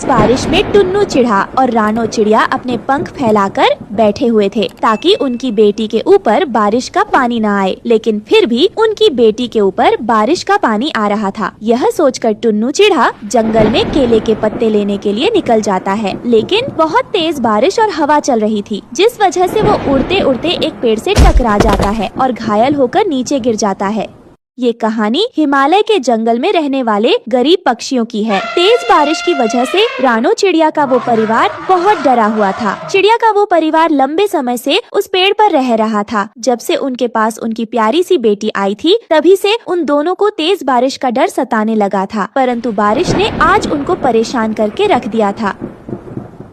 तेज बारिश में टुन्नू चिढ़ा और रानो चिड़िया अपने पंख फैलाकर बैठे हुए थे ताकि उनकी बेटी के ऊपर बारिश का पानी न आए, लेकिन फिर भी उनकी बेटी के ऊपर बारिश का पानी आ रहा था। यह सोचकर टुन्नू चिढ़ा जंगल में केले के पत्ते लेने के लिए निकल जाता है, लेकिन बहुत तेज बारिश और हवा चल रही थी, जिस वजह से वो उड़ते उड़ते एक पेड़ से टकरा जाता है और घायल होकर नीचे गिर जाता है। ये कहानी हिमालय के जंगल में रहने वाले गरीब पक्षियों की है। तेज बारिश की वजह से रानो चिड़िया का वो परिवार बहुत डरा हुआ था। चिड़िया का वो परिवार लंबे समय से उस पेड़ पर रह रहा था। जब से उनके पास उनकी प्यारी सी बेटी आई थी, तभी से उन दोनों को तेज बारिश का डर सताने लगा था, परंतु बारिश ने आज उनको परेशान करके रख दिया था।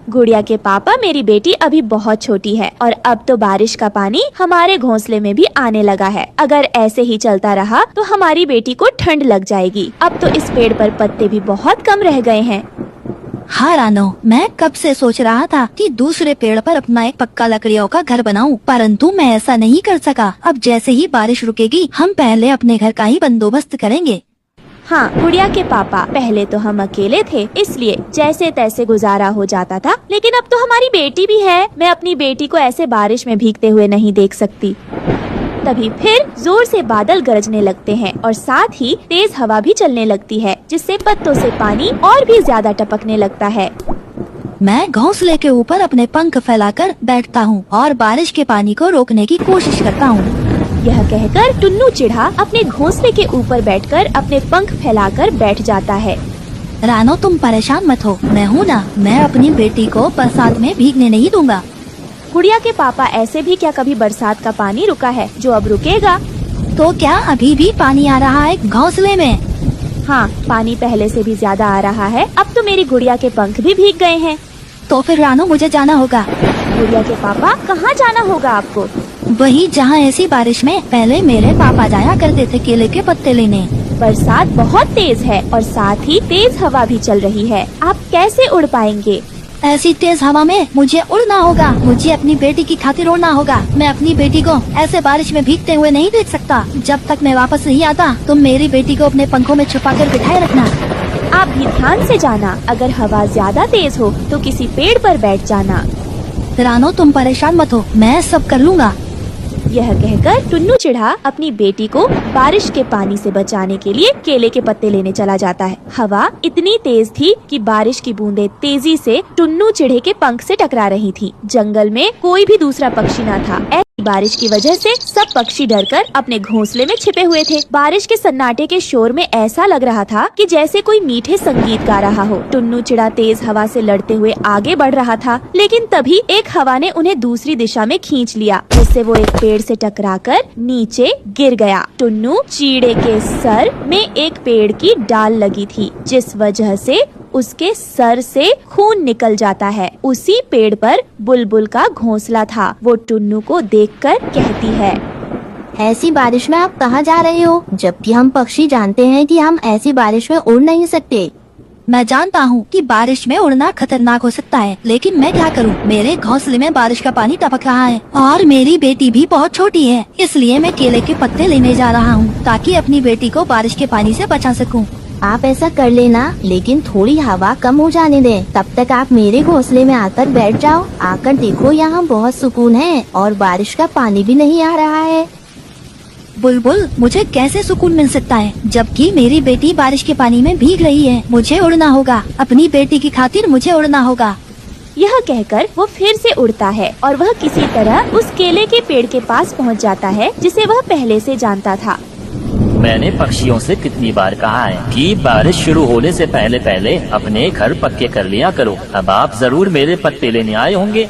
गुड़िया के पापा, मेरी बेटी अभी बहुत छोटी है और अब तो बारिश का पानी हमारे घोंसले में भी आने लगा है। अगर ऐसे ही चलता रहा तो हमारी बेटी को ठंड लग जाएगी। अब तो इस पेड़ पर पत्ते भी बहुत कम रह गए हैं। हाँ रानो, मैं कब से सोच रहा था कि दूसरे पेड़ पर अपना एक पक्का लकड़ियों का घर बनाऊं, परंतु मैं ऐसा नहीं कर सका। अब जैसे ही बारिश रुकेगी, हम पहले अपने घर का ही बंदोबस्त करेंगे। हाँ गुड़िया के पापा, पहले तो हम अकेले थे, इसलिए जैसे तैसे गुजारा हो जाता था, लेकिन अब तो हमारी बेटी भी है। मैं अपनी बेटी को ऐसे बारिश में भीगते हुए नहीं देख सकती। तभी फिर जोर से बादल गरजने लगते हैं और साथ ही तेज हवा भी चलने लगती है, जिससे पत्तों से पानी और भी ज्यादा टपकने लगता है। मैं घोंसले के ऊपर अपने पंख फैलाकर बैठता हूँ और बारिश के पानी को रोकने की कोशिश करता हूँ। यह कहकर टुन्नू चिढ़ा अपने घोंसले के ऊपर बैठकर अपने पंख फैलाकर बैठ जाता है। रानो, तुम परेशान मत हो, मैं हूँ ना, मैं अपनी बेटी को बरसात में भीगने नहीं दूंगा। गुड़िया के पापा, ऐसे भी क्या कभी बरसात का पानी रुका है जो अब रुकेगा? तो क्या अभी भी पानी आ रहा है घोंसले में? हाँ, पानी पहले से भी ज्यादा आ रहा है। अब तो मेरी गुड़िया के पंख भी भीग गए हैं। तो फिर रानो, मुझे जाना होगा। गुड़िया के पापा, कहाँ जाना होगा आपको? वही जहाँ ऐसी बारिश में पहले मेरे पापा जाया करते थे केले के पत्ते लेने। बरसात बहुत तेज है और साथ ही तेज हवा भी चल रही है। आप कैसे उड़ पाएंगे? ऐसी तेज हवा में मुझे उड़ना होगा। मुझे अपनी बेटी की खातिर उड़ना होगा। मैं अपनी बेटी को ऐसे बारिश में भीगते हुए नहीं देख सकता। जब तक मैं वापस नहीं आता, तुम मेरी बेटी को अपने पंखों में छुपा कर बिठाए रखना। आप भी ध्यान से जाना, अगर हवा ज्यादा तेज हो तो किसी पेड़ पर बैठ जाना। रानो, तुम परेशान मत हो, मैं सब कर लूँगा। यह कहकर टुन्नू चिढ़ा अपनी बेटी को बारिश के पानी से बचाने के लिए केले के पत्ते लेने चला जाता है। हवा इतनी तेज थी कि बारिश की बूंदें तेजी से टुन्नू चिढ़े के पंख से टकरा रही थी। जंगल में कोई भी दूसरा पक्षी न था। ऐसी बारिश की वजह से सब पक्षी डरकर अपने घोंसले में छिपे हुए थे। बारिश के सन्नाटे के शोर में ऐसा लग रहा था कि जैसे कोई मीठे संगीत गा रहा हो। टुन्नू चिढ़ा तेज हवा से लड़ते हुए आगे बढ़ रहा था, लेकिन तभी एक हवा ने उन्हें दूसरी दिशा में खींच लिया, जिससे वो एक पेड़ से टकराकर नीचे गिर गया। टुन्नू चिड़े के सर में एक पेड़ की डाल लगी थी, जिस वजह से उसके सर से खून निकल जाता है। उसी पेड़ पर बुलबुल का घोंसला था। वो टुन्नू को देखकर कहती है, ऐसी बारिश में आप कहाँ जा रहे हो? जबकि हम पक्षी जानते हैं कि हम ऐसी बारिश में उड़ नहीं सकते। मैं जानता हूँ कि बारिश में उड़ना खतरनाक हो सकता है, लेकिन मैं क्या करूँ? मेरे घोंसले में बारिश का पानी टपक रहा है और मेरी बेटी भी बहुत छोटी है, इसलिए मैं केले के पत्ते लेने जा रहा हूँ ताकि अपनी बेटी को बारिश के पानी से बचा सकूँ। आप ऐसा कर लेना, लेकिन थोड़ी हवा कम हो जाने दें। तब तक आप मेरे घोंसले में आकर बैठ जाओ। आकर देखो, यहाँ बहुत सुकून है और बारिश का पानी भी नहीं आ रहा है। बुलबुल, मुझे कैसे सुकून मिल सकता है जबकि मेरी बेटी बारिश के पानी में भीग रही है? मुझे उड़ना होगा, अपनी बेटी की खातिर मुझे उड़ना होगा। यह कहकर वो फिर से उड़ता है और वह किसी तरह उस केले के पेड़ के पास पहुंच जाता है, जिसे वह पहले से जानता था। मैंने पक्षियों से कितनी बार कहा है कि बारिश शुरू होने से पहले पहले अपने घर पक्के कर लिया करो। अब आप जरूर मेरे पत्ते लेने आए होंगे।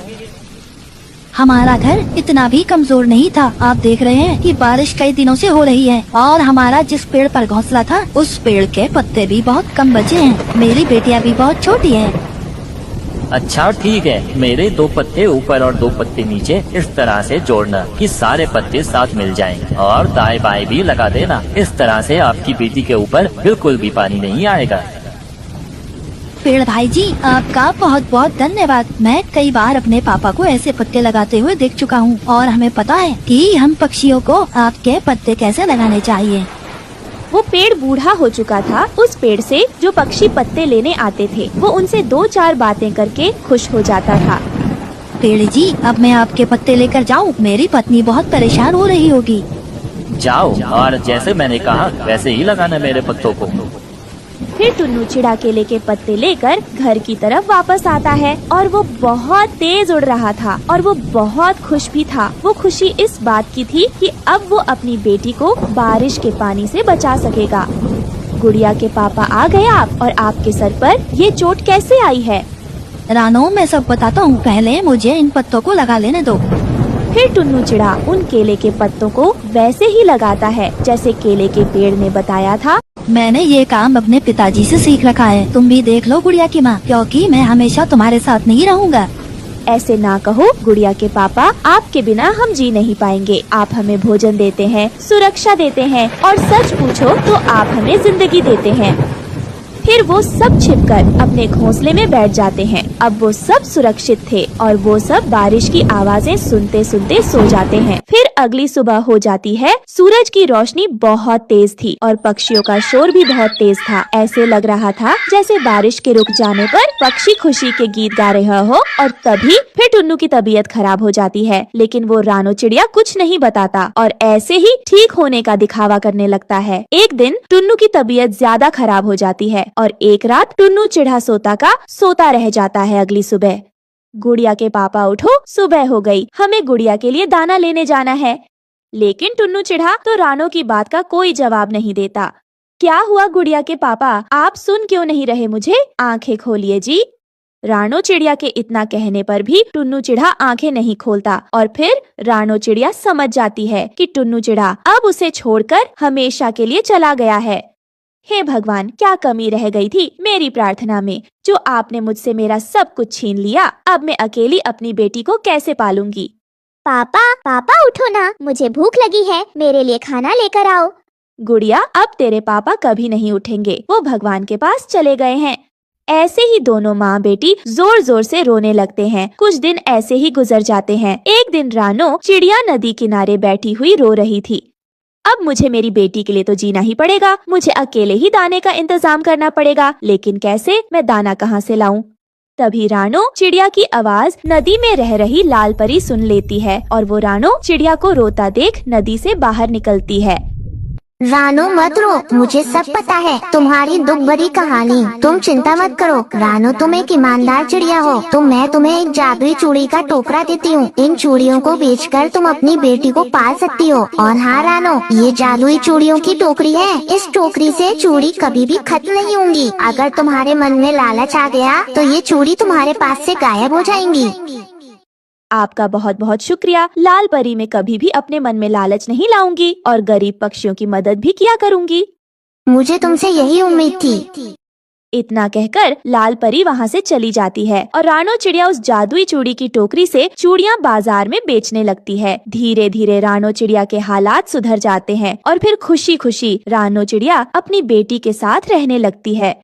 हमारा घर इतना भी कमजोर नहीं था। आप देख रहे हैं कि बारिश कई दिनों से हो रही है और हमारा जिस पेड़ पर घोंसला था, उस पेड़ के पत्ते भी बहुत कम बचे हैं। मेरी बेटियां भी बहुत छोटी है। अच्छा ठीक है, मेरे 2 पत्ते ऊपर और 2 पत्ते नीचे इस तरह से जोड़ना कि सारे पत्ते साथ मिल जाएं, और दाएं बाएं भी लगा देना। इस तरह से आपकी बेटी के ऊपर बिल्कुल भी पानी नहीं आएगा। पेड़ भाई जी, आपका बहुत बहुत धन्यवाद। मैं कई बार अपने पापा को ऐसे पत्ते लगाते हुए देख चुका हूँ और हमें पता है कि हम पक्षियों को आपके पत्ते कैसे लगाने चाहिए। वो पेड़ बूढ़ा हो चुका था। उस पेड़ से जो पक्षी पत्ते लेने आते थे वो उनसे 2-4 बातें करके खुश हो जाता था। पेड़ जी, अब मैं आपके पत्ते लेकर जाऊं? मेरी पत्नी बहुत परेशान हो रही होगी। जाओ और जैसे मैंने कहा वैसे ही लगाना मेरे पत्तों को। फिर टुन्नू चिड़ा केले के पत्ते लेकर घर की तरफ वापस आता है और वो बहुत तेज उड़ रहा था और वो बहुत खुश भी था। वो खुशी इस बात की थी कि अब वो अपनी बेटी को बारिश के पानी से बचा सकेगा। गुड़िया के पापा आ गए आप, और आपके सर पर ये चोट कैसे आई है? रानो, मैं सब बताता हूँ, पहले मुझे इन पत्तों को लगा लेने दो। फिर टुन्नू चिड़ा उन केले के पत्तों को वैसे ही लगाता है जैसे केले के पेड़ ने बताया था। मैंने ये काम अपने पिताजी से सीख रखा है। तुम भी देख लो गुड़िया की माँ, क्योंकि मैं हमेशा तुम्हारे साथ नहीं रहूँगा। ऐसे ना कहो गुड़िया के पापा, आपके बिना हम जी नहीं पाएंगे। आप हमें भोजन देते हैं, सुरक्षा देते हैं और सच पूछो तो आप हमें जिंदगी देते हैं। फिर वो सब छिपकर अपने घोंसले में बैठ जाते हैं। अब वो सब सुरक्षित थे और वो सब बारिश की आवाजें सुनते सुनते सो जाते हैं। फिर अगली सुबह हो जाती है। सूरज की रोशनी बहुत तेज थी और पक्षियों का शोर भी बहुत तेज था। ऐसे लग रहा था जैसे बारिश के रुक जाने पर पक्षी खुशी के गीत गा रहा हो। और तभी फिर टुन्नू की तबीयत खराब हो जाती है, लेकिन वो रानो चिड़िया कुछ नहीं बताता और ऐसे ही ठीक होने का दिखावा करने लगता है। एक दिन टुन्नू की तबीयत ज्यादा खराब हो जाती है और एक रात टुन्नू चिढ़ा सोता रह जाता है। अगली सुबह गुड़िया के पापा, उठो, सुबह हो गई, हमें गुड़िया के लिए दाना लेने जाना है। लेकिन टुन्नू चिढ़ा तो रानो की बात का कोई जवाब नहीं देता। क्या हुआ गुड़िया के पापा, आप सुन क्यों नहीं रहे मुझे? आंखें खोलिए जी। रानो चिड़िया के इतना कहने पर भी टुन्नू चिढ़ा आंखें नहीं खोलता और फिर रानो चिड़िया समझ जाती है कि टुन्नू चिढ़ा अब उसे छोड़कर हमेशा के लिए चला गया है। हे भगवान, क्या कमी रह गई थी मेरी प्रार्थना में, जो आपने मुझसे मेरा सब कुछ छीन लिया। अब मैं अकेली अपनी बेटी को कैसे पालूंगी? पापा उठो ना, मुझे भूख लगी है, मेरे लिए खाना लेकर आओ। गुड़िया, अब तेरे पापा कभी नहीं उठेंगे, वो भगवान के पास चले गए हैं। ऐसे ही दोनों माँ बेटी जोर जोर से रोने लगते हैं। कुछ दिन ऐसे ही गुजर जाते हैं। एक दिन रानो चिड़िया नदी किनारे बैठी हुई रो रही थी। अब मुझे मेरी बेटी के लिए तो जीना ही पड़ेगा, मुझे अकेले ही दाने का इंतजाम करना पड़ेगा, लेकिन कैसे? मैं दाना कहाँ से लाऊं? तभी रानो चिड़िया की आवाज नदी में रह रही लाल परी सुन लेती है और वो रानो चिड़िया को रोता देख नदी से बाहर निकलती है। रानो मत रो, मुझे सब पता है तुम्हारी दुख भरी कहानी। तुम चिंता मत करो रानो, तुम एक ईमानदार चिड़िया हो। मैं तुम्हें एक जादुई चूड़ी का टोकरा देती हूँ। इन चूड़ियों को बेचकर तुम अपनी बेटी को पाल सकती हो। और हाँ रानो, ये जादुई चूड़ियों की टोकरी है। इस टोकरी से चूड़ी कभी भी खत्म नहीं होंगी। अगर तुम्हारे मन में लालच आ गया तो ये चूड़ी तुम्हारे पास से गायब हो जाएंगी। आपका बहुत बहुत शुक्रिया। लाल परी में कभी भी अपने मन में लालच नहीं लाऊंगी और गरीब पक्षियों की मदद भी किया करूंगी। मुझे तुमसे यही उम्मीद थी। इतना कहकर लाल परी वहाँ से चली जाती है और रानो चिड़िया उस जादुई चूड़ी की टोकरी से चूड़ियाँ बाजार में बेचने लगती है। धीरे धीरे रानो चिड़िया के हालात सुधर जाते हैं और फिर खुशी खुशी रानो चिड़िया अपनी बेटी के साथ रहने लगती है।